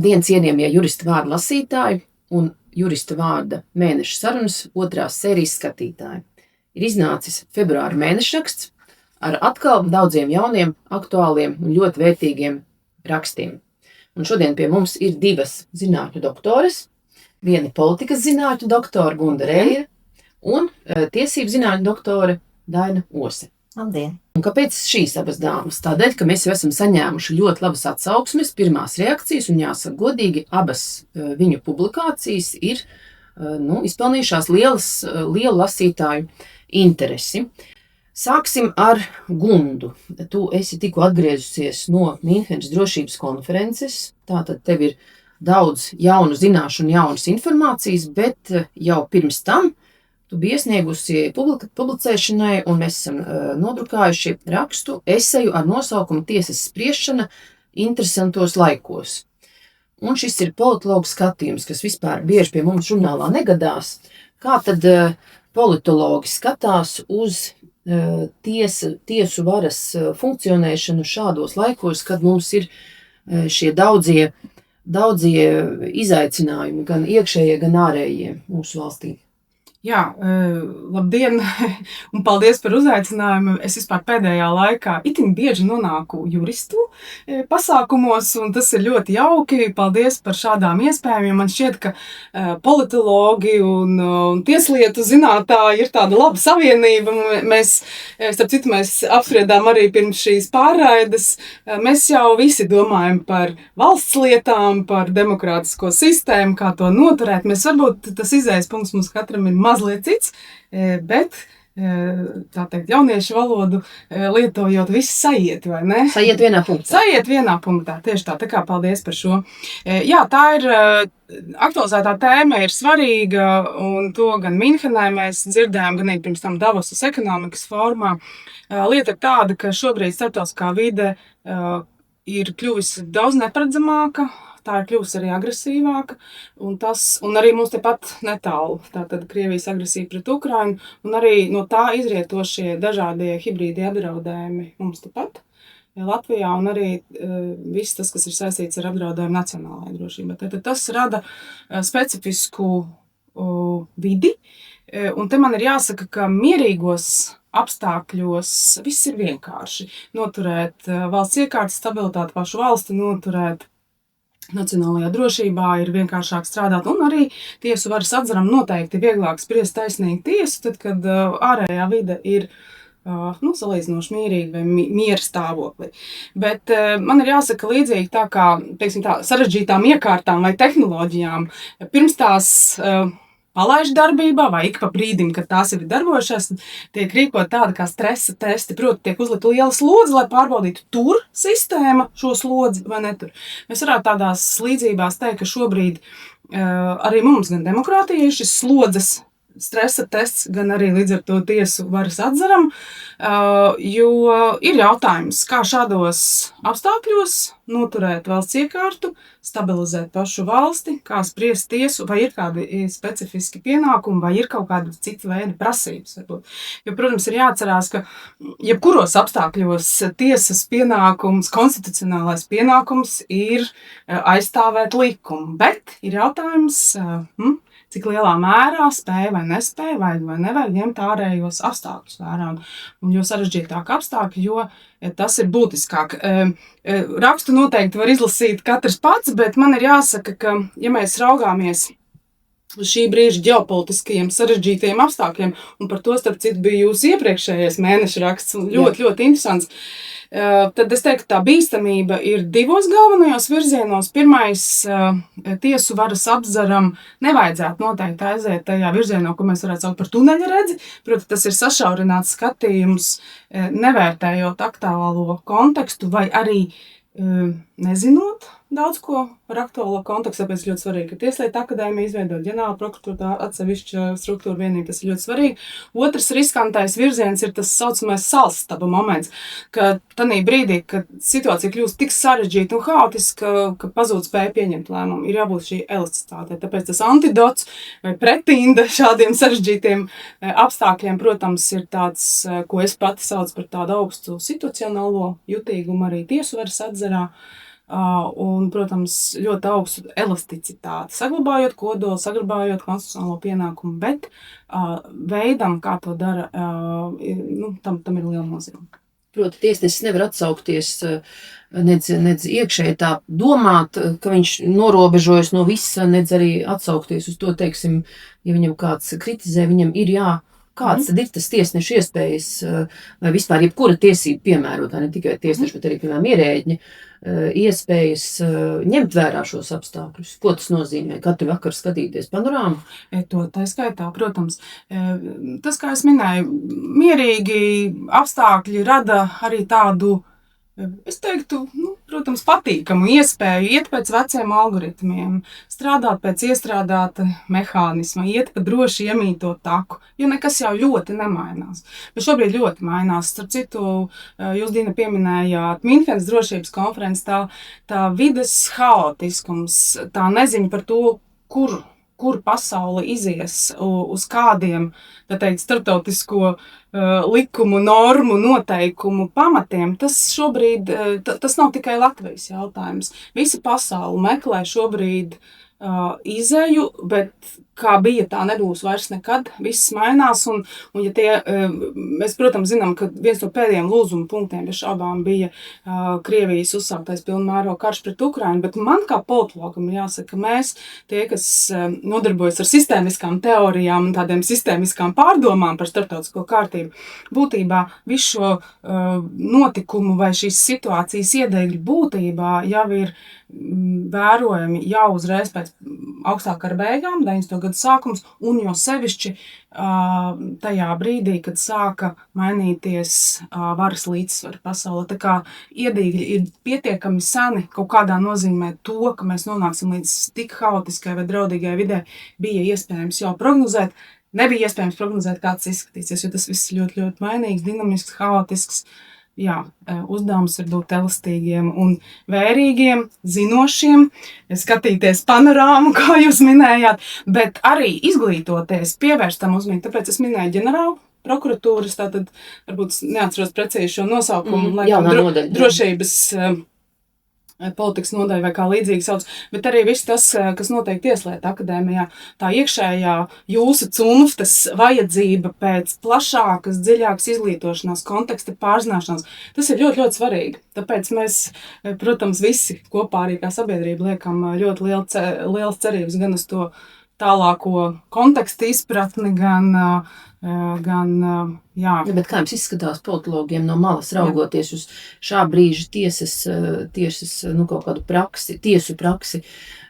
Labdien, cienījamie jurista vārda lasītāji un jurista vārda mēneša sarunas 2. sērijas skatītāji. Ir iznācis februāra mēnešraksts ar atkal daudziem jauniem, aktuāliem un ļoti vērtīgiem rakstiem. Un šodien pie mums ir 2 zinātņu doktores, viena politikas zinātņu doktore Gunda Reira un tiesību zinātņu doktore Daina Ose. Labdien! Un kāpēc šīs abas dāmas? Tādēļ, ka mēs jau esam saņēmuši ļoti labas atsauksmes, pirmās reakcijas, un jāsaka godīgi, abas viņu publikācijas ir izpelnījušās lielu lasītāju interesi. Sāksim ar Gundu. Tu esi tikko atgriezusies no Mīnhenes drošības konferences, tātad tev ir daudz jaunu zināšanu, jaunas informācijas, bet jau pirms tam tu biji iesniegusi publicēšanai, un mēs esam nodrukājuši rakstu eseju ar nosaukumu Tiesas spriešana interesantos laikos. Un šis ir politologu skatījums, kas vispār bieži pie mums žurnālā negadās. Kā tad politologi skatās uz tiesu varas funkcionēšanu šādos laikos, kad mums ir šie daudzie izaicinājumi, gan iekšējie, gan ārējie mūsu valstī? Jā, labdien un paldies par uzaicinājumu. Es vispār pēdējā laikā itin bieži nonāku juristu pasākumos, un tas ir ļoti jauki. Paldies par šādām iespējām, jo man šķiet, ka politologi un tieslietu zinātāji ir tāda laba savienība. Mēs apspriedām arī pirms šīs pārraides. Mēs jau visi domājam par valsts lietām, par demokrātisko sistēmu, kā to noturēt. Mēs varbūt tas izējas punkts mums katram ir mazliet cits, bet, tā teikt, jauniešu valodu lietojot, viss sajiet, vai ne? Sajiet vienā punktā. Sajiet vienā punktā, tieši tā kā paldies par šo. Jā, tā ir, aktualizētā tēma ir svarīga, un to gan Mīnhenē mēs dzirdējām, gan arī pirms tam Davosas ekonomikas formā. Lieta ir tāda, ka šobrīd starptautiskā vide ir kļuvusi daudz neparedzamāka, tā ir kļuvusi arī agresīvāka, un arī mums tepat netālu. Tātad Krievijas agresija pret Ukrainu, un arī no tā izrietošie dažādie hibrīdi apdraudējumi mums tepat Latvijā, un arī viss tas, kas ir saistīts ar apdraudējumu nacionālajai drošībai. Tātad tas rada specifisku vidi, un te man ir jāsaka, ka mierīgos apstākļos viss ir vienkārši. Noturēt valsts iekārtas stabilitāti, pašu valsti noturēt, nacionālajā drošībā ir vienkāršāk strādāt, un arī tiesu varas atzaram noteikti vieglāk spriest taisnīgi tiesu, tad, kad ārējā vide ir salīdzinoši mierīga vai miera stāvoklī. Bet man ir jāsaka līdzīgi tā kā, teiksim tā, sarežģītām iekārtām vai tehnoloģijām, pirms tās palaiž darbībā vai ik pa brīdim, kad tās ir darbojušās, tiek rīkot tāda kā stresa testi, proti tiek uzlikta liela slodze, lai pārbaudītu, tur sistēma šo slodzi vai netur. Mēs varētu tādās līdzībās teikt, ka šobrīd arī mums gan demokrātija ir šis slodzes stresa tests, gan arī līdz ar to tiesu varas atzaram, jo ir jautājums, kā šādos apstākļos noturēt valsts iekārtu, stabilizēt pašu valsti, kā spriest tiesu, vai ir kādi specifiski pienākumi, vai ir kaut kāda cita veida prasības. Jo, protams, ir jāatcerās, ka jebkuros apstākļos tiesas pienākums, konstitucionālais pienākums ir aizstāvēt likumu, bet ir jautājums, cik lielā mērā spēja vai nespēja, vai nevar ņemt ārējos apstākļus vērā. Un jo sarežģītāk apstākļi, jo tas ir būtiskāk. Rakstu noteikti var izlasīt katrs pats, bet man ir jāsaka, ka, ja mēs raugāmies uz šī brīža ģeopolitiskajiem sarežģītajiem apstākļiem, un par to, starp citu, bija jūsu iepriekšējais mēneša raksts, ļoti interesants, tad es teiktu, tā bīstamība ir 2 galvenajos virzienos. Pirmais, tiesu varas apzaram nevajadzētu noteikti aiziet tajā virzienā, ko mēs varētu saukt par tuneļredzi. Protams, tas ir sašaurināts skatījums, nevērtējot aktuālo kontekstu vai arī nezinot daudz ko par aktuālo kontekstu, tāpēc ļoti svarīgi, ka Tieslietu akadēmija izveidot ģenerāla prokuratūra atsevišķa struktūra vienība, tas ir ļoti svarīgi. Otrs riskantais virziens ir tas saucamais salstaba moments, ka tanī brīdī, kad situācija kļūst tik sarežģīta un haotiska, ka pazūd spēja pieņemt lēmumu, ir jābūt šī elasticitātei. Tāpēc tas antidots vai pretinda šādiem sarežģītiem apstākļiem, protams, ir tāds, ko es pati saucu par tādu augstu situacionālo jutīgumu arī tiesu varas atzarā. un, protams, ļoti augstu elasticitāti, saglabājot kodolu, saglabājot konstitucionālo pienākumu, bet veidam, kā to dara, tam ir liela nozīme. Proti, tiesnesis nevar atsaukties nedz iekšēji tā domāt, ka viņš norobežojas no visa, nedz arī atsaukties uz to, teiksim, ja viņam kāds kritizē, viņam ir kāds tad ir tas tiesnešu iespējas, vai vispār jebkura tiesība piemērotā, ne tikai tiesneši, bet arī, piemēram, ierēģi, iespējas ņemt vērā šos apstākļus. Ko tas nozīmē? Katru vakaru skatīties panorāmu? To tā skaitā, protams. Tas, kā es minēju, mierīgi apstākļi rada arī tādu, es teiktu, protams, patīkamu iespēju iet pēc veciem algoritmiem, strādāt pēc iestrādāta mehānisma, iet pa droši iemīto taku, jo nekas jau ļoti nemainās. Bet šobrīd ļoti mainās. Starp citu, jūs, Dina, pieminējāt Minhenes drošības konferences, tā vides haotiskums, tā neziņa par to, kur pasaule izies, uz kādiem, tā teikt, starptautisko likumu, normu, noteikumu pamatiem, tas šobrīd, tas nav tikai Latvijas jautājums. Visa pasaule meklē šobrīd izēju, bet kā bija, tā nebūs vairs nekad. Viss mainās, un ja mēs, protams, zinām, ka viens no pēdējiem lūzuma punktiem bez šaubām bija Krievijas uzsāktais pilnmēroga karš pret Ukrainu, bet man kā politologam jāsaka, mēs, tie, kas nodarbojas ar sistēmiskām teorijām un tādiem sistēmiskām pārdomām par starptautisko kārtību, būtībā visu šo notikumu vai šīs situācijas iedēļu būtībā jau ir vērojami jau uzreiz pēc augstā kara beigām, 90. gadu sākums, un jo sevišķi tajā brīdī, kad sāka mainīties varas līdzsvari pasaulē. Tā kā iedīgļi ir pietiekami seni kaut kādā nozīmē to, ka mēs nonāksim līdz tik haotiskai vai draudīgai vidē, bija iespējams jau prognozēt. Nebija iespējams prognozēt, kā tas izskatīsies, jo tas viss ļoti, ļoti mainīgs, dinamisks, haotisks. Jā, uzdevums ir būt elastīgiem un vērīgiem, zinošiem, skatīties panorāmu, kā jūs minējāt, bet arī izglītoties, pievērst tam uzmanību. Tāpēc es minēju ģenerālu prokuratūras, tātad varbūt neatceros precīzi šo nosaukumu, drošības politikas nodaļa vai kā līdzīgi sauc, bet arī viss tas, kas notiek Tieslietu akadēmijā, tā iekšējā jūsu cunftas vajadzība pēc plašākas, dziļākas izglītošanās, konteksta pārzināšanās, tas ir ļoti, ļoti svarīgi. Tāpēc mēs, protams, visi kopā arī kā sabiedrība liekam ļoti liels cerības gan uz to tālāko kontekstu izpratni, gan jā. Bet kā jums izskatās politologiem no malas raugoties uz šā brīža tiesas kaut kādu praksi, tiesu praksi,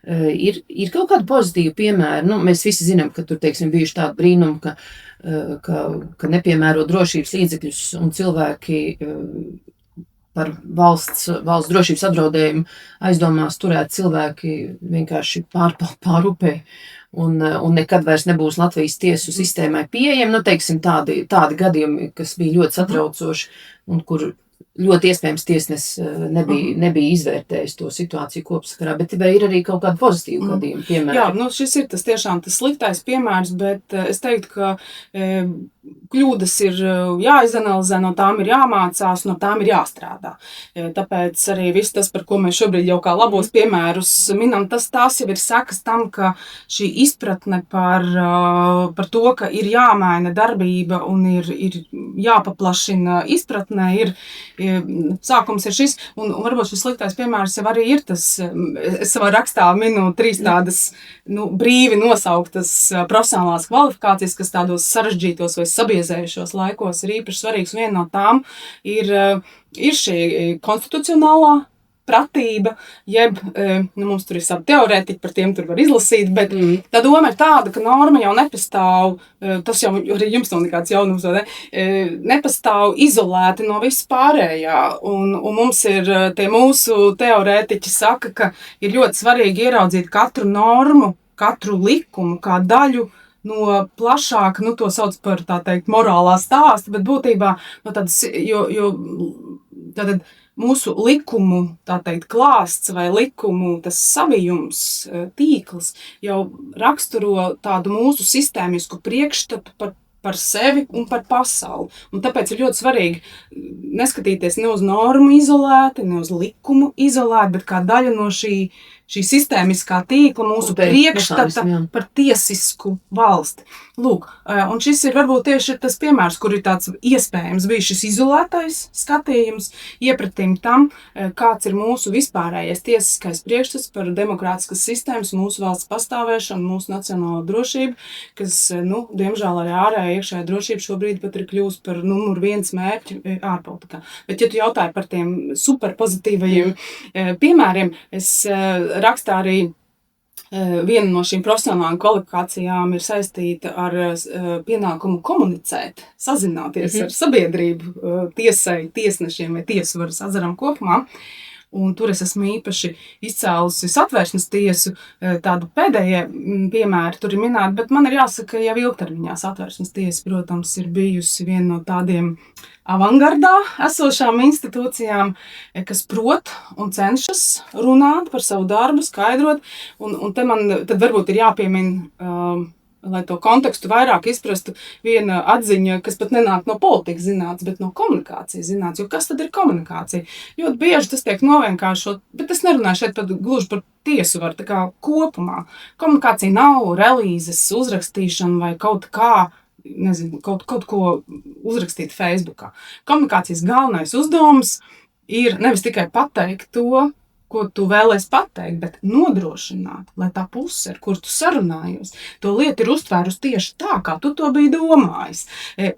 ir kaut kāda pozitīva piemēra? Mēs visi zinām, ka tur, teiksim, bijuši tādi brīnumi, ka nepiemēro drošības līdzekļus un cilvēki par valsts drošības apdraudējumu aizdomās turēt cilvēki vienkārši pār upē. Un nekad vairs nebūs Latvijas tiesu sistēmai pieejami, teiksim, tādi gadījumi, kas bija ļoti satraucoši un kur ļoti iespējams tiesnesis nebija izvērtējis to situāciju kopsakarā, bet vai ir arī kaut kāda pozitīva gadījuma piemēra? Jā, šis ir tiešām tas sliktais piemērs, bet es teiktu, ka kļūdas ir jāizanalizē, no tām ir jāmācās, no tām ir jāstrādā. Tāpēc arī viss tas, par ko mēs šobrīd jau kā labos piemērus minam, tās jau ir sekas tam, ka šī izpratne par to, ka ir jāmaina darbība un ir jāpaplašina izpratnē, sākums ir šis, un varbūt šis sliktais piemērs jau arī ir tas, es savā rakstā minu 3 tādas brīvi nosauktas profesionālās kvalifikācijas, kas tādos sarežģītos vai sabiezējušos laikos ir īpaši svarīgs. Viena no tām ir šī konstitucionālā pratība, jeb, mums tur ir savi teorētiķi, par tiem tur var izlasīt, bet tā doma ir tāda, ka norma jau nepastāv, tas jau arī jums nav nekāds jaunums, nepastāv izolēti no viss pārējā, un mums ir tie mūsu teorētiķi saka, ka ir ļoti svarīgi ieraudzīt katru normu, katru likumu kā daļu no plašāka, to sauc par, tā teikt, morālā stāsta, bet būtībā no tādas, jo tātad mūsu likumu, tā teikt, klāsts vai likumu tas savijums, tīkls jau raksturo tādu mūsu sistēmisku priekšstatu par par sevi un par pasauli. Un tāpēc ir ļoti svarīgi neskatīties ne uz normu izolēti, ne uz likumu izolēti, bet kā daļa no šī sistēmiskā tīkla, mūsu priekšstata par tiesisku valsti. Lūk, un šis ir varbūt tieši tas piemērs, kur ir tāds iespējams bijis šis izolētais skatījums, iepratim tam, kāds ir mūsu vispārējais tiesiskais priekšstats par demokrātiskas sistēmas, mūsu valsts pastāvēšanu, mūsu nacionālo drošību, kas, diemžēl arī ārējā iekšējā drošība šobrīd pat ir kļūst par numur 1 mērķi ārpolitikā. Bet, ja tu jautāji par tiem superpozitīvajiem piemēriem, es rakstā arī viena no šīm profesionālām kvalifikācijām ir saistīta ar pienākumu komunicēt, sazināties ar sabiedrību, tiesai, tiesnešiem vai tiesvaru sazaram kopumā. Un tur es esmu īpaši izcēlusi Satversmes tiesu, tādu pēdējie piemēri tur ir minēti, bet man ir jāsaka, jau ilgtermiņā Satversmes tiesa, protams, ir bijusi viena no tādiem avangardā esošām institūcijām, kas prot un cenšas runāt par savu darbu, skaidrot, un tad varbūt ir jāpiemina, lai to kontekstu vairāk izprastu, viena atziņa, kas pat nenāk no politikas zinātnes, bet no komunikācijas zinātnes. Jo kas tad ir komunikācija? Ļoti bieži tas tiek novienkāršot, bet es nerunāju šeit gluži par tiesu varu, tā kā kopumā. Komunikācija nav relīzes uzrakstīšana vai kaut kā, nezinu, kaut ko uzrakstīt Facebookā. Komunikācijas galvenais uzdevums ir nevis tikai pateikt to, ko tu vēlies pateikt, bet nodrošināt, lai tā puse, ar kur tu sarunājies, to lietu ir uztvērusi tieši tā, kā tu to biji domājis.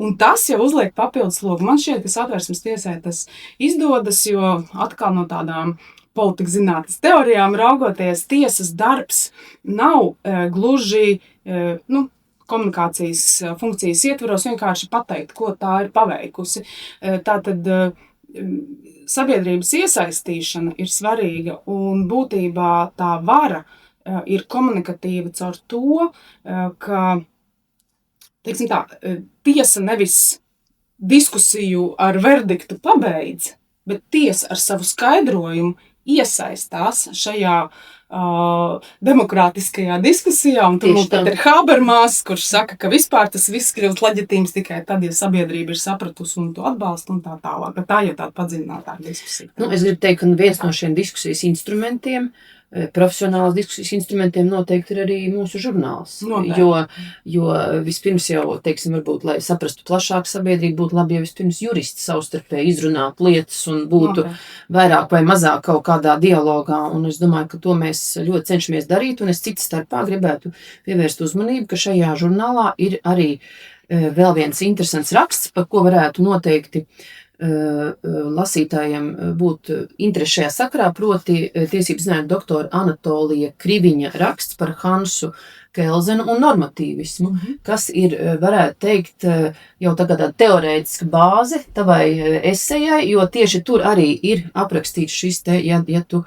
Un tas jau uzliek papildus slogu. Man šķiet, ka Satversmes tiesai tas izdodas, jo atkal no tādām politikas zinātnes teorijām raugoties, tiesas darbs nav gluži, komunikācijas funkcijas ietvaros vienkārši pateikt, ko tā ir paveikusi. Tātad sabiedrības iesaistīšana ir svarīga un būtībā tā vara ir komunikatīva caur to, ka, teiksim tā, tiesa nevis diskusiju ar verdiktu pabeidz, bet tiesa ar savu skaidrojumu iesaistās šajā demokrātiskajā diskusijā, un tur mums tad ir Habermas, kurš saka, ka vispār tas viss kļūst leģitīms tikai tad, ja sabiedrība ir sapratusi un to atbalsta un tā tālāk. Bet tā jau tāda padziļinātāka diskusija. Es gribu teikt, ka viens no šiem diskusijas instrumentiem, profesionālas diskusijas instrumentiem noteikti ir arī mūsu žurnāls. Jo vispirms jau, teiksim, varbūt, lai saprastu plašāku sabiedrību, būtu labi, ja vispirms juristi savstarpēji izrunātu lietas un būtu vairāk vai mazāk kaut kādā dialogā. Un es domāju, ka to mēs ļoti cenšamies darīt, un es citas starpā gribētu pievērst uzmanību, ka šajā žurnālā ir arī vēl viens interesants raksts, par ko varētu noteikti lasītājiem būt interesi šajā sakarā, proti tiesības zinātņu doktora Anatolija Kriviņa raksts par Hansu Kelzenu un normatīvismu, kas ir, varētu teikt, jau tagad tāda teorētiska bāze tavai esejai, jo tieši tur arī ir aprakstīts šis te, ja tu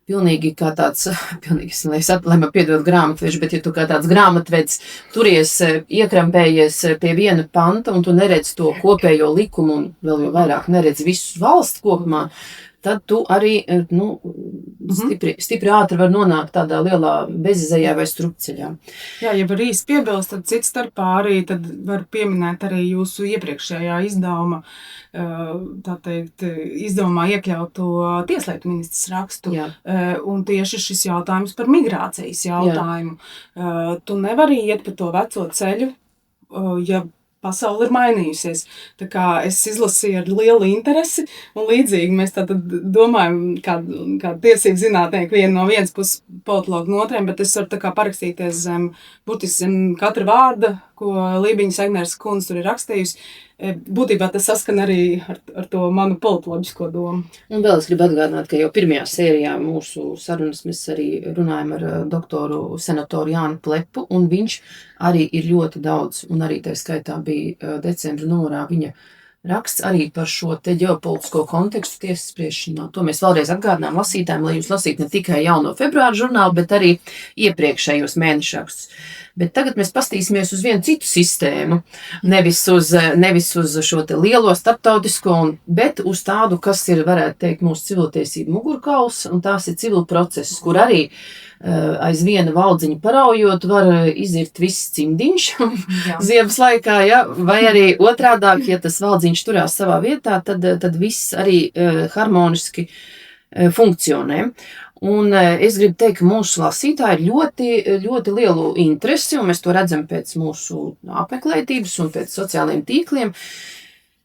pilnīgi kā tāds, lai man piedod grāmatveži, bet ja tu kā tāds grāmatvedis turies, iekrampējies pie viena panta un tu neredz to kopējo likumu un vēl jau vairāk neredz visu valsts kopumā, tad tu arī stipri ātri var nonākt tādā lielā bezizejā vai strupceļā. Jā, ja var īsti piebilst, tad cits starpā arī tad var pieminēt arī jūsu iepriekšējā izdevuma, tā teikt, izdevumā iekļautu tieslietu ministrs rakstu. Jā. Un tieši šis jautājums par migrācijas jautājumu. Jā. Tu nevari iet pa to veco ceļu, ja pasaule ir mainījusies. Tā kā es izlasīju ar lielu interesi, un līdzīgi mēs tātad domājam, kā tiesību zinātnieki viena no vienas puses politologu no otriem, bet es varu tā kā parakstīties burtiski zem katra vārda, ko Lībiņas Egners kundze tur ir rakstījusi. Būtībā tas saskan arī ar to manu politoloģisko domu. Un vēl es gribu atgādināt, ka jau pirmajā sērijā mūsu sarunas mēs arī runājam ar doktoru senatoru Jānu Plepu, un viņš arī ir ļoti daudz, un arī tā skaitā bija decembra numurā viņa raksts arī par šo te ģeopolitisko kontekstu tiesas spriešanā. To mēs vēlreiz atgādinām lasītājiem, lai jūs lasītu ne tikai jauno februāra žurnālu, bet arī iepriekšējos mēnešrakstus. Bet tagad mēs pastīsimies uz vienu citu sistēmu, nevis uz šo te lielo starptautisko, bet uz tādu, kas ir, varētu teikt, mūsu civiltiesību mugurkauls, un tās ir civil process, kur arī aiz viena valdziņa paraujot var izirt viss cimdiņš ziemas laikā, ja? Vai arī otrādāk, ja tas valdziņš turās savā vietā, tad viss arī harmoniski funkcionē. Un es gribu teikt, ka mūsu lasītāji ir ļoti, ļoti lielu interesi, un mēs to redzam pēc mūsu apmeklētības un pēc sociālajiem tīkliem.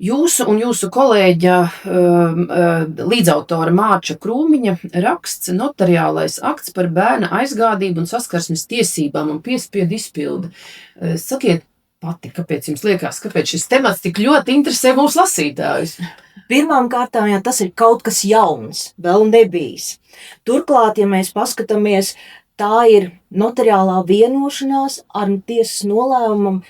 Jūsu un jūsu kolēģa līdzautora Mārča Krūmiņa raksts Notariālais akts par bērna aizgādību un saskarsmes tiesībām un piespiedu izpildi. Sakiet pati, kāpēc jums liekas, kāpēc šis temats tik ļoti interesē mūsu lasītājus? Pirmām kārtām, ja tas ir kaut kas jauns, vēl nebijis. Turklāt, ja mēs paskatāmies, tā ir notariālā vienošanās ar tiesas nolēmumam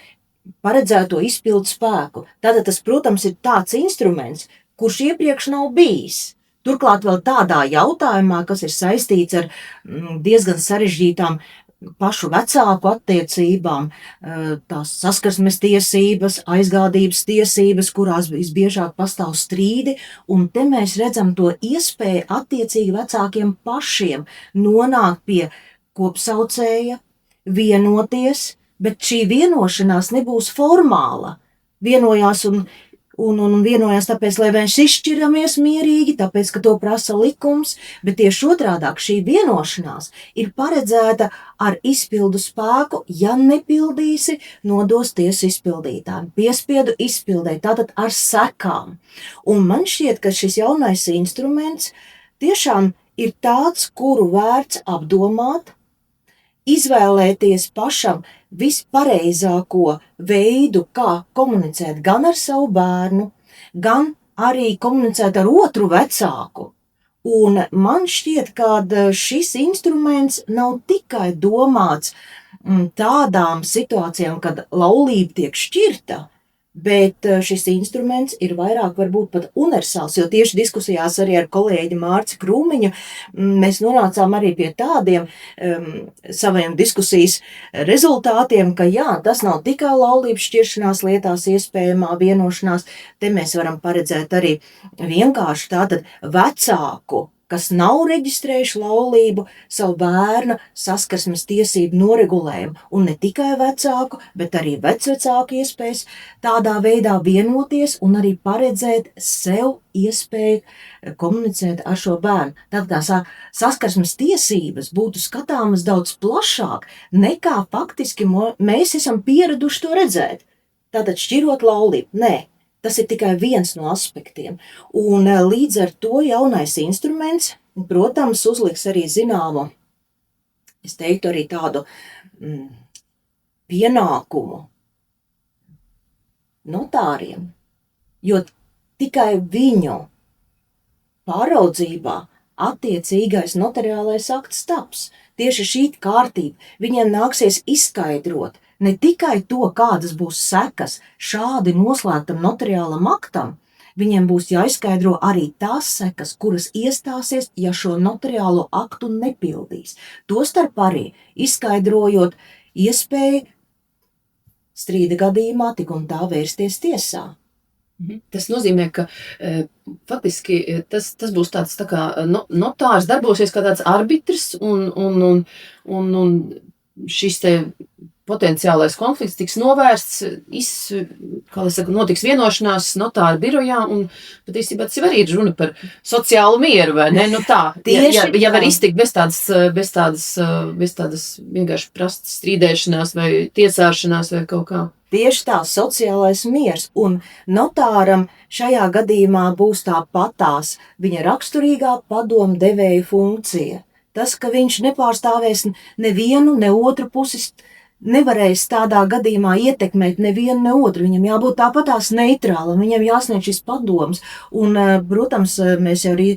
paredzēto izpildu spēku. Tātad tas, protams, ir tāds instruments, kurš iepriekš nav bijis. Turklāt vēl tādā jautājumā, kas ir saistīts ar diezgan sarežģītām pašu vecāku attiecībām, tās saskarsmes tiesības, aizgādības tiesības, kurās visbiežāk pastāv strīdi, un te mēs redzam to iespēju attiecīgi vecākiem pašiem nonākt pie kopsaucēja, vienoties, bet šī vienošanās nebūs formāla. Vienojās un vienojās tāpēc, lai mēs izšķiramies mierīgi, tāpēc, ka to prasa likums, bet tieši otrādāk šī vienošanās ir paredzēta ar izpildu spēku, ja nepildīsi, nodos tiesu izpildītājiem, piespiedu izpildē, tātad ar sekām. Un man šķiet, ka šis jaunais instruments tiešām ir tāds, kuru vērts apdomāt, izvēlēties pašam vispareizāko veidu, kā komunicēt gan ar savu bērnu, gan arī komunicēt ar otru vecāku. Un man šķiet, ka šis instruments nav tikai domāts tādām situācijām, kad laulība tiek šķirta, bet šis instruments ir vairāk varbūt pat universāls, jo tieši diskusijās arī ar kolēģi Mārci Krūmiņu mēs nonācām arī pie tādiem saviem diskusijas rezultātiem, ka jā, tas nav tikai laulības šķiršanās lietās iespējamā vienošanās, te mēs varam paredzēt arī vienkārši tātad vecāku, kas nav reģistrējuši laulību, savu bērna saskarsmes tiesību noregulējumu, un ne tikai vecāku, bet arī vecvecāku iespējas tādā veidā vienoties un arī paredzēt sev iespēju komunicēt ar šo bērnu. Tad kā saskarsmes tiesības būtu skatāmas daudz plašāk, nekā faktiski mēs esam pieraduši to redzēt. Tātad šķirot laulību, nē. Tas ir tikai viens no aspektiem. Un līdz ar to jaunais instruments, protams, uzliks arī zināmu, es teiktu arī tādu pienākumu notāriem, jo tikai viņu pāraudzībā attiecīgais notariālais akts taps. Tieši šī kārtība viņiem nāksies izskaidrot, ne tikai to, kādas būs sekas šādi noslēgtam notariālam aktam, viņiem būs jāizskaidro arī tās sekas, kuras iestāsies, ja šo notariālo aktu nepildīs. Tostarp arī izskaidrojot iespēju strīda gadījumā tik un tā vērsties tiesā. Tas nozīmē, ka faktiski tas būs tāds tā kā notārs darbosies kā tāds arbitrs un šis te potenciālais konflikts tiks novērsts, notiks vienošanās notāra birojā, un patiesībā tas jau arī ir runa par sociālu mieru, vai ne? Nu tā, ja var iztikt bez tādas vienkārši prastas strīdēšanās vai tiesāšanās vai kaut kā. Tieši tā, sociālais miers, un notāram šajā gadījumā būs tā patās viņa raksturīgā padomdevēja funkcija. Tas, ka viņš nepārstāvēs nevienu, ne otru pusi, nevarēs tādā gadījumā ietekmēt nevienu, ne otru. Viņam jābūt tāpatās neitrālam, viņam jāsniedz šis padoms. Un, protams, mēs jau arī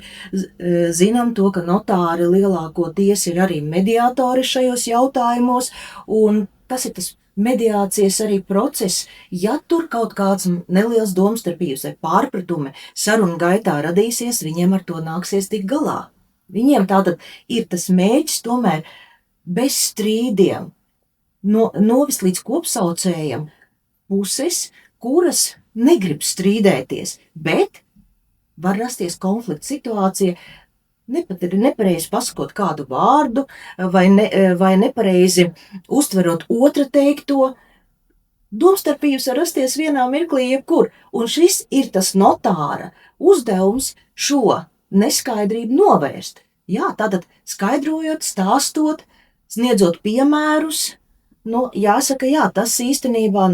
zinām to, ka notāri lielākoties ir arī mediātori šajos jautājumos, un tas ir tas mediācijas arī process. Ja tur kaut kāds neliels domstarpības vai pārpratumi sarunu gaitā radīsies, viņiem ar to nāksies tikt galā. Viņiem tātad ir tas mērķis tomēr bez strīdiem novest līdz kopsaucējam puses, kuras negrib strīdēties, bet var rasties konflikta situācija, nepareizi pasakot kādu vārdu vai nepareizi uztverot otra teikto. Domstarpības var rasties vienā mirklī jebkur, un šis ir tas notāra uzdevums šo neskaidrību novērst. Jā, tātad skaidrojot, stāstot, sniedzot piemērus, jāsaka, jā, tas īstenībā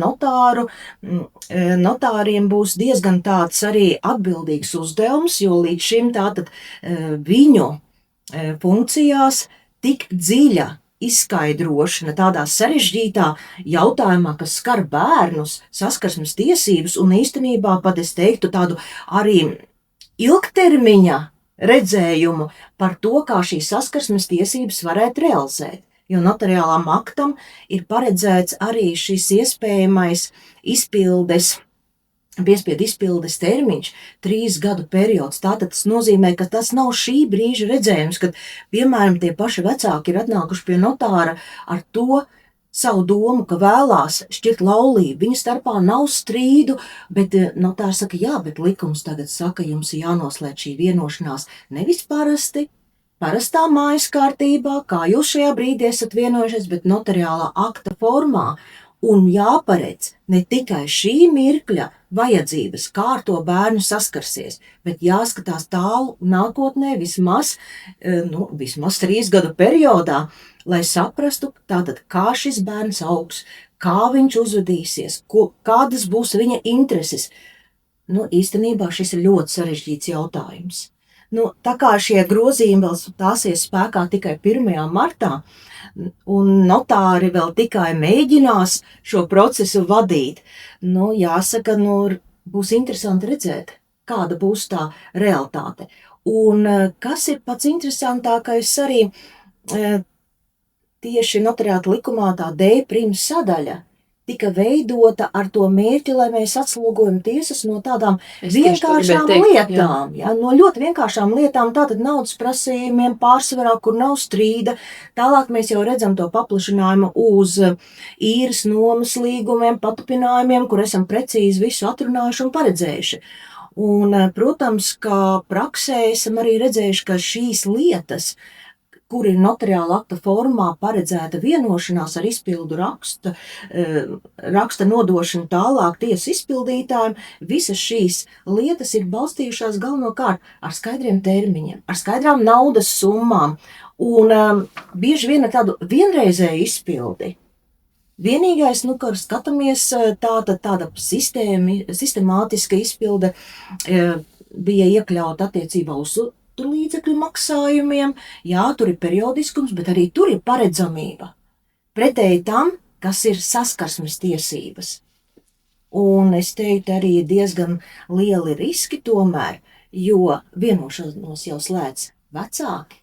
notāriem būs diezgan tāds arī atbildīgs uzdevums, jo līdz šim tātad viņu funkcijās tik dziļa izskaidrošana tādā sarežģītā jautājumā, kas skar bērnus, saskarsmes tiesības un īstenībā pat es teiktu tādu arī ilgtermiņa redzējumu par to, kā šīs saskarsmes tiesības varētu realizēt. Jo notariālām aktam ir paredzēts arī šis iespējamais piespiedu izpildes termiņš 3 gadu periods. Tātad tas nozīmē, ka tas nav šī brīža redzējums, kad, piemēram, tie paši vecāki ir atnākuši pie notāra ar to savu domu, ka vēlās šķirt laulību. Viņa starpā nav strīdu, bet notārs saka, jā, bet likums tagad saka, jums ir jānoslēdz šī vienošanās nevis parastā mājas kārtībā, kā jūs šajā brīdī esat vienojušies, bet notariālā akta formā, un jāparedz ne tikai šī mirkļa vajadzības, kā ar to bērnu saskarsies, bet jāskatās tālu nākotnē vismaz 3 gadu periodā, lai saprastu, tātad, kā šis bērns augs, kā viņš uzvedīsies, kādas būs viņa intereses. Īstenībā šis ir ļoti sarežģīts jautājums. Tā kā šie grozījumi vēl stāsies spēkā tikai 1. martā, un notāri vēl tikai mēģinās šo procesu vadīt, jāsaka, būs interesanti redzēt, kāda būs tā realitāte. Un kas ir pats interesantākais arī tieši notariāta likumā tā D' sadaļa tika veidota ar to mērķi, lai mēs atslogojam tiesas no tādām vienkāršām lietām. Ja, no ļoti vienkāršām lietām, tātad naudas prasījumiem pārsvarā, kur nav strīda. Tālāk mēs jau redzam to paplašinājumu uz īres nomas līgumiem, patupinājumiem, kur esam precīzi visu atrunājuši un paredzējuši. Un, protams, ka praksē esam arī redzējuši, ka šīs lietas, kur ir notariāla akta formā paredzēta vienošanās ar izpildu raksta nodošanu tālāk tiesu izpildītājiem, visas šīs lietas ir balstījušās galvenokārt ar skaidriem termiņiem, ar skaidrām naudas summām un bieži vien ar tādu vienreizēju izpildi. Vienīgais, kad skatāmies, tāda sistemātiska izpilde bija iekļauta attiecībā uz līdzekļu maksājumiem, jā, tur ir periodiskums, bet arī tur ir paredzamība. Pretēji tam, kas ir saskarsmes tiesības. Un es teiktu arī diezgan lieli riski tomēr, jo vienošanos jau slēdz vecāki,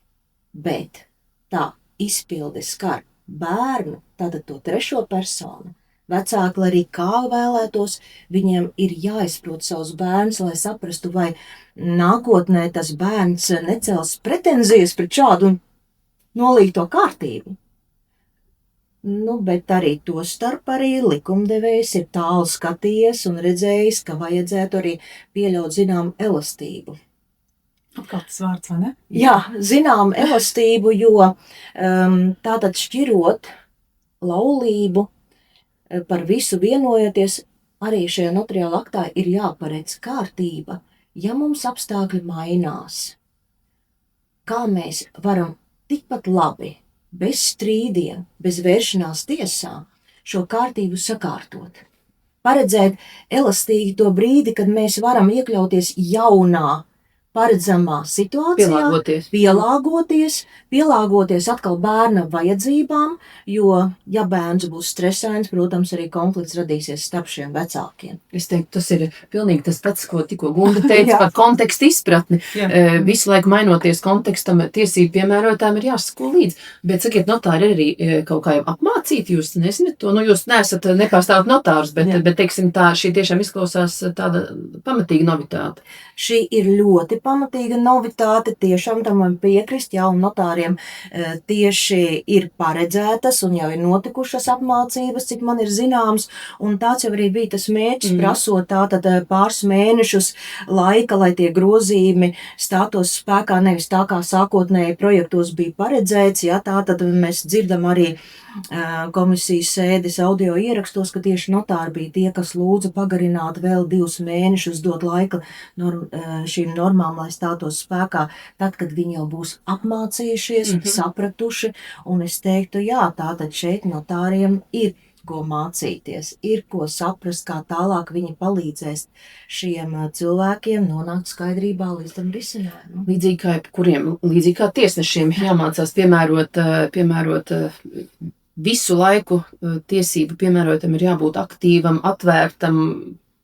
bet tā izpilde skar bērnu, tātad to trešo personu. Vecāki, lai arī kā vēlētos, viņiem ir jāizprot savus bērnus, lai saprastu, vai nākotnē tas bērns necels pretenzijas pret šādu nolīgto kārtību. Bet arī to starp arī likumdevējs ir tālu skatījies un redzējis, ka vajadzētu arī pieļaut zinām elastību. Atkal tas vārds, vai ne? Jā, zinām elastību, jo tātad šķirot laulību, par visu vienojoties, arī šajā notariālā aktā ir jāparedz kārtība, ja mums apstākļi mainās. Kā mēs varam tikpat labi, bez strīdiem, bez vēršanās tiesā, šo kārtību sakārtot. Paredzēt elastīgi to brīdi, kad mēs varam iekļauties jaunā, paredzamā situācijā, pielāgoties atkal bērna vajadzībām, jo, ja bērns būs stresains, protams, arī konflikts radīsies starp šiem vecākiem. Es teiktu, tas ir pilnīgi tas pats, ko tikko Gunda teica par kontekstu izpratni. Visu laiku mainoties kontekstam, tiesību piemērotājiem ir jāsako līdzi. Bet, sakiet, notāri arī kaut kā jau apmācīti, jūs nezināt to, jūs neesat nepārstāvot notārus, bet teiksim tā, šī tiešām izklausās tāda pamatīga novitāte. Šī ir ļoti ir pamatīga novitāte, tiešām tam man piekrist, jā, un notāriem tieši ir paredzētas un jau ir notikušas apmācības, cik man ir zināms, un tāds jau arī bija tas mērķis, prasot tātad pāris mēnešus laika, lai tie grozījumi stātos spēkā, nevis tā kā sākotnēji projektos bija paredzēts, jā, tātad mēs dzirdam arī komisijas sēdes audio ierakstos, ka tieši notāri bija tie, kas lūdza pagarināt vēl 2 mēnešus, dot laika šīm normām, lai stātos spēkā, tad, kad viņi jau būs apmācījušies, sapratuši, un es teiktu, jā, tātad šeit notāriem ir ko mācīties, ir ko saprast, kā tālāk viņi palīdzēs šiem cilvēkiem nonākt skaidrībā līdz tam risinājumam. Līdzīgi kā jebkuriem, līdzīgi kā tiesnešiem jāmācās piemērot visu laiku tiesību piemērotam ir jābūt aktīvam, atvērtam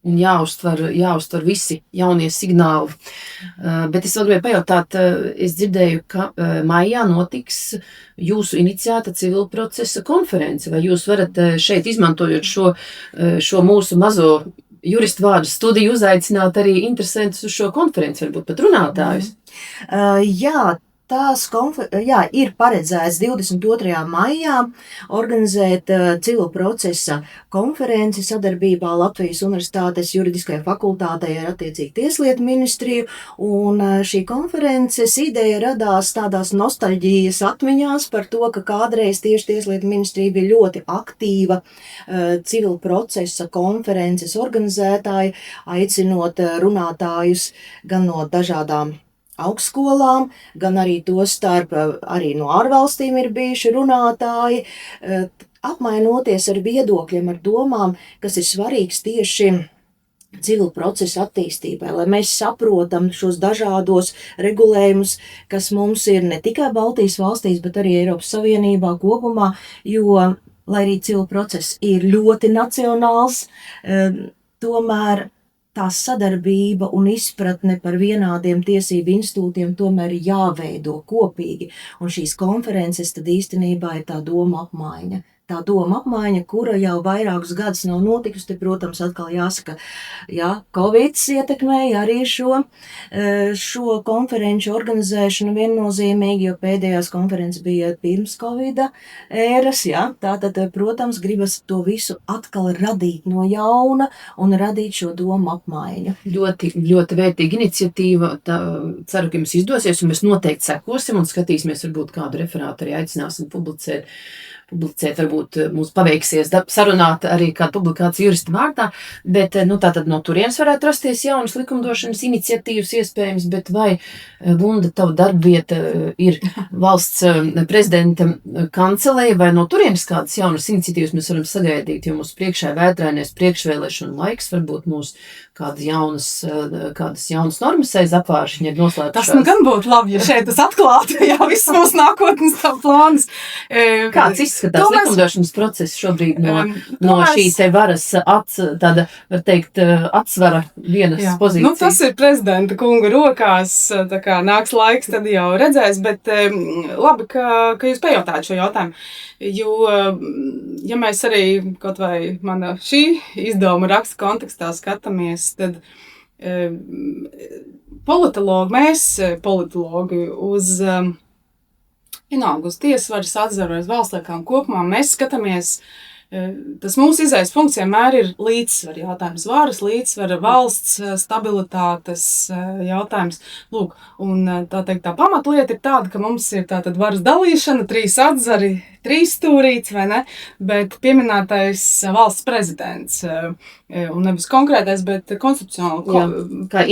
un jāuztver visi jaunie signāli. Bet es vēl gribēju pajautāt, es dzirdēju, ka maijā notiks jūsu iniciēta civil procesa konference, vai jūs varat šeit, izmantojot šo mūsu mazo juristu vārdu studiju, uzaicināt arī interesantus uz šo konferenci, varbūt pat runātājus? Jā, ir paredzēts 22. maijā organizēt civil procesa konferenci sadarbībā Latvijas Universitātes juridiskajai fakultātei ar attiecīgi Tieslietu ministriju, un šī konferences ideja radās tādās nostalģijas atmiņās par to, ka kādreiz tieši Tieslietu ministrija bija ļoti aktīva civil procesa konferences organizētāja, aicinot runātājus gan no dažādām augstskolām, gan arī to starp, arī no ārvalstīm ir bijuši runātāji, apmainoties ar viedokļiem, ar domām, kas ir svarīgs tieši civil procesa attīstībai, lai mēs saprotam šos dažādos regulējumus, kas mums ir ne tikai Baltijas valstīs, bet arī Eiropas Savienībā kopumā, jo, lai arī civil process ir ļoti nacionāls, tomēr tā sadarbība un izpratne par vienādiem tiesību institūtiem tomēr ir jāveido kopīgi, un šīs konferences tad īstenībā ir tā doma apmaiņa. Tā doma apmaiņa, kura jau vairākus gadus nav notikusi, te, protams, atkal jāsaka, jā, Covids ietekmēja arī šo konferenču organizēšanu viennozīmīgi, jo pēdējās konferences bija pirms Covida ēras, jā, tātad, protams, gribas to visu atkal radīt no jauna un radīt šo domu apmaiņu. Ļoti, ļoti vērtīga iniciatīva, ceru, ka jums izdosies, un mēs noteikti sekosim un skatīsimies, varbūt kādu referātu arī aicināsim publicēt, varbūt mums paveiksies sarunāt arī kādu publikāciju jurista vārdā, bet tātad no turienes varētu rasties jaunas likumdošanas iniciatīvas iespējams, bet vai, Lunda, tava darbvieta ir valsts prezidenta kancelēja, vai no turienes kādas jaunas iniciatīvas mēs varam sagaidīt, jo mūsu priekšā ir vētrainais priekšvēlēšanu laiks, varbūt mūs kādas jaunas normas aiz apvāršiņa ir noslēpšās. Tas gan būtu labi, ja šeit tas atklātu, jā, viss mūsu nākotnes tā plāns. Kāds izskatās likumdošanas process šobrīd no šī te varas tāda, var teikt, atsvara vienas pozīcijas? Tas ir prezidenta kunga rokās, tā kā nāks laiks, tad jau redzēs, bet labi, ka jūs pajautājat šo jautājumu, jo, ja mēs arī kaut vai mana šī izdevuma raksta kontekstā skatāmies, tad politologi uz vienalga uz tiesvaras atzaru, uz valsts lietām kopumā, mēs skatāmies, tas mūsu izējas punkts vienmēr ir līdzsvara jautājums, varas līdzsvara, valsts stabilitātes jautājums. Lūk, un tā pamatlieta ir tāda, ka mums ir tātad varas dalīšana, 3 atzari, 3 stūrīts, vai ne, bet pieminētais valsts prezidents, un nevis konkrētais, bet konstitucionāli, kā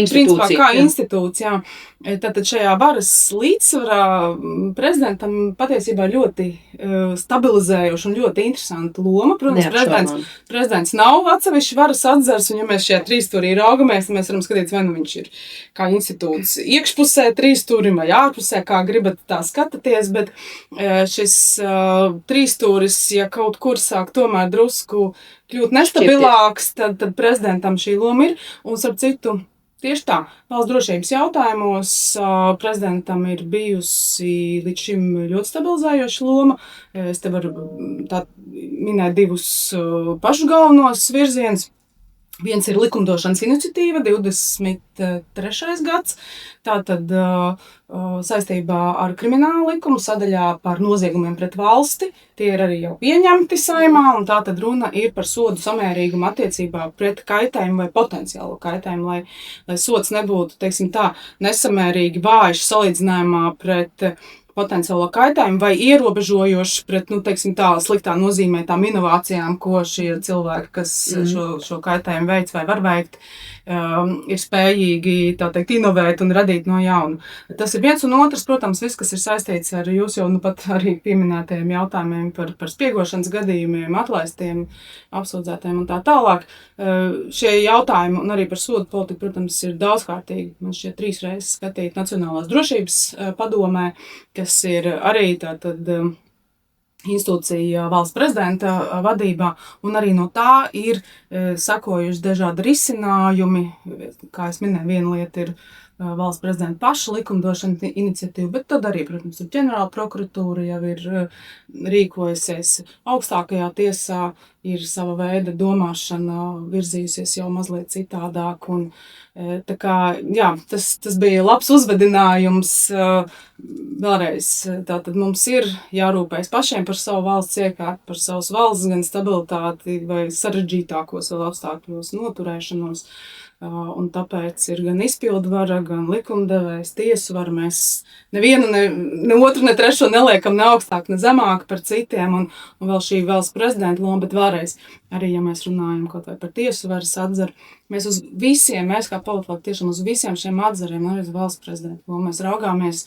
institūcija. Tātad šajā varas līdzsvarā prezidentam patiesībā ļoti stabilizējoša un ļoti interesanta loma. Protams, prezidents nav atsevišķi varas atzars, un ja mēs šajā 3 stūrī raugamies, tad mēs varam skatīties, vai nu viņš ir kā institūts iekšpusē 3 stūrim vai ārpusē, kā gribat tā skatāties, bet šis 3 stūris, ja kaut kur sāk tomēr drusku kļūt nestabilāks, tad prezidentam šī loma ir, un starp citu, tieši tā, valsts drošības jautājumos prezidentam ir bijusi līdz šim ļoti stabilizējoša loma. Es te varu minēt 2 pašu galvenos virzienus. Viens ir likumdošanas iniciatīva 23. gads, tātad saistībā ar kriminālu likumu sadaļā par noziegumiem pret valsti. Tie ir arī jau pieņemti Saeimā, un tātad runa ir par sodu samērīgumu attiecībā pret kaitējumu vai potenciālo kaitējumu, lai sods nebūtu, teiksim tā, nesamērīgi vājš salīdzinājumā pret potenciālo kaitējumu vai ierobežojoši pret, teiksim tā, sliktā nozīmētām inovācijām, ko šie cilvēki, kas šo kaitējumu veic vai var veikt, ir spējīgi, tā teikt, inovēt un radīt no jauna. Tas ir viens un otrs, protams, viss, kas ir saistīts ar jūs jau pat arī pieminētajiem jautājumiem par spiegošanas gadījumiem, atlaistiem, apsūdzētiem un tā tālāk. Šie jautājumi un arī par sodu politiku, protams, ir daudzkārtīgi. Man šķiet 3 reizes skatīt Nacionālās drošības padomē, kas ir arī tātad institūcija valsts prezidenta vadībā, un arī no tā ir sakojuši dažādi risinājumi. Kā es minēju, viena lieta ir valsts prezidenta paša likumdošana iniciatīva, bet tad arī, protams, ir ģenerāla prokuratūra jau ir rīkojusies augstākajā tiesā, ir sava veida domāšana virzījusies jau mazliet citādāk, un tā kā, jā, tas bija labs uzvedinājums. Vēlreiz, tātad mums ir jārūpējas pašiem par savu valsts iekārtu, par savas valsts gan stabilitāti vai sarežģītākos vēl apstākļos noturēšanos. Un tāpēc ir gan izpildvara, gan likumdevējs, tiesu vara. Mēs nevienu, ne otru, ne trešo neliekam ne augstāk, ne zemāk par citiem, un vēl šī valsts prezidenta loma, bet vēlreiz, arī ja mēs runājam kaut vai par tiesu varas atzaru, mēs uz visiem, mēs kā politologi tiešām uz visiem šiem atzariem, arī uz valsts prezidenta lomu, mēs raugāmies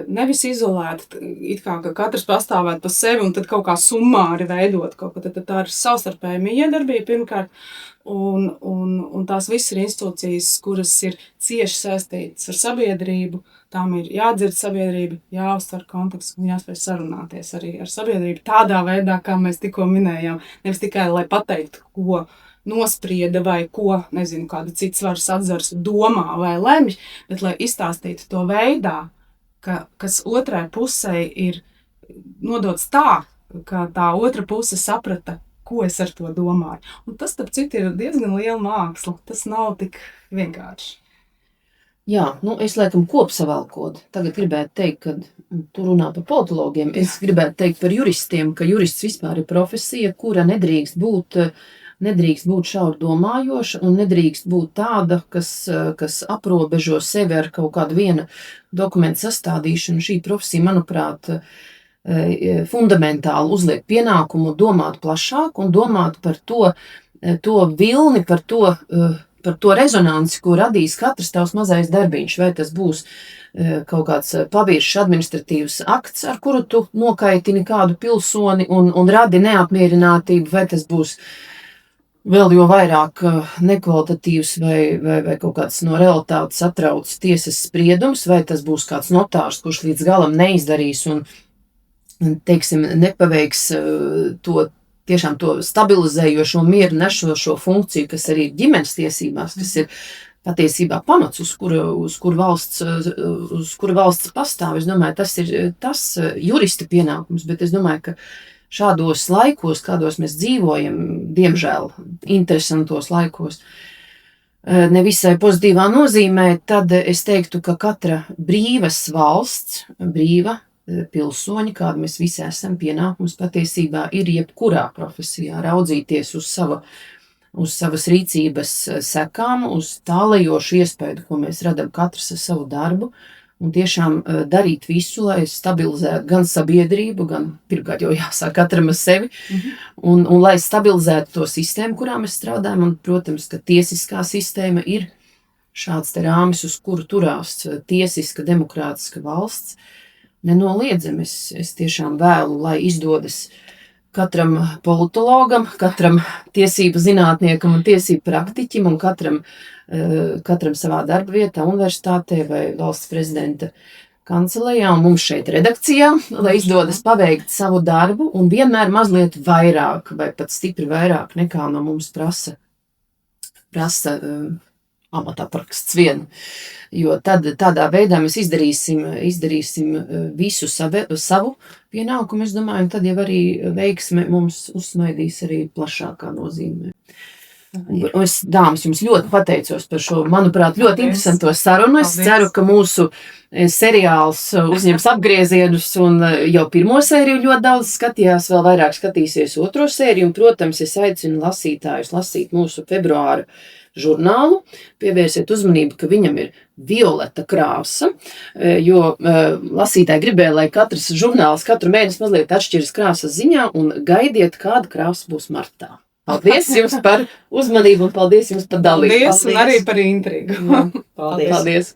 nevis izolēti, it kā ka katrs pastāvēt pa sevi un tad kaut kā summāri veidot kaut ko, tad tā ir savstarpēja miedarbība pirmkārt, un tās visas ir institūcijas, kuras ir cieši saistītas ar sabiedrību, tām ir jādzird sabiedrība, jāuztver konteksts un jāspēj sarunāties arī ar sabiedrību tādā veidā, kā mēs tikko minējām, nevis tikai, lai pateiktu, ko nosprieda vai ko, nezinu, kāda cits varas atzars domā vai lemj, bet lai izstāstītu to veidā, kas otrai pusē ir nodots tā, ka tā otra puse saprata, ko es ar to domāju. Un tas, starp citu, ir diezgan liela māksla. Tas nav tik vienkārši. Jā, es laikam kopsavalkot. Tagad gribētu teikt, ka tu runā par politologiem. Es gribētu teikt par juristiem, ka jurists vispār ir profesija, kura nedrīkst būt šauri domājoša un nedrīkst būt tāda, kas aprobežo sevi ar kaut kādu viena dokumentu sastādīšanu. Šī profesija, manuprāt, fundamentāli uzliek pienākumu domāt plašāk un domāt par to vilni, par to rezonanci, ko radīs katrs tavs mazais darbiņš. Vai tas būs kaut kāds paviršs administratīvs akts, ar kuru tu nokaitini kādu pilsoni un radi neapmierinātību, vai tas būs vēl jo vairāk nekvalitatīvs vai kaut kāds no realitātes atrauc tiesas spriedums, vai tas būs kāds notārs, kurš līdz galam neizdarīs un teiksim, nepaveiks to stabilizējošo, mieru nešošo funkciju, kas arī ir ģimenes tiesībās, kas ir patiesībā pamats, uz kuru valsts pastāv. Es domāju, tas ir tas jurista pienākums, bet es domāju, ka šādos laikos, kādos mēs dzīvojam, diemžēl interesantos laikos, nevisai pozitīvā nozīmē, tad es teiktu, ka katra brīvas valsts, brīva pilsoņi, kādu mēs visi esam, pienākums patiesībā ir jebkurā profesijā raudzīties uz savas rīcības sekām, uz tālajošu iespēju, ko mēs radam katrs ar savu darbu, un tiešām darīt visu, lai stabilizētu gan sabiedrību, gan pirmkārt jau jāsāk katram ar sevi, un lai stabilizētu to sistēmu, kurā mēs strādājam, un, protams, ka tiesiskā sistēma ir šāds te rāmis, uz kuru turās tiesiska, demokrātiska valsts. Nenoliedzami, es tiešām vēlu, lai izdodas katram politologam, katram tiesību zinātniekam un tiesību praktiķim un katram savā darba vietā, universitātē vai valsts prezidenta kancelejā un mums šeit redakcijā, lai izdodas paveikt savu darbu un vienmēr mazliet vairāk vai pat stipri vairāk nekā no mums prasa amatapraksts vien. Jo tādā veidā mēs izdarīsim visu savu pienākumu, es domāju, un tad jau arī veiksme mums uzsmaidīs arī plašākā nozīmē. Es, dāmas, jums ļoti pateicos par šo, manuprāt, ļoti interesanto sarunu. Es ceru, ka mūsu seriāls uzņems apgriezienus un jau pirmo sēriju ļoti daudz skatījās, vēl vairāk skatīsies otro sēriju. Un, protams, es aicinu lasītājus lasīt mūsu februāra žurnālu. Pievērsiet uzmanību, ka viņam ir violeta krāsa, jo lasītāji gribēja, lai katrs žurnāls katru mēnesi mazliet atšķiras krāsas ziņā un gaidiet, kāda krāsa būs martā. Paldies jums par uzmanību un paldies jums par dalību. Paldies un arī par intrigu. Paldies. Paldies.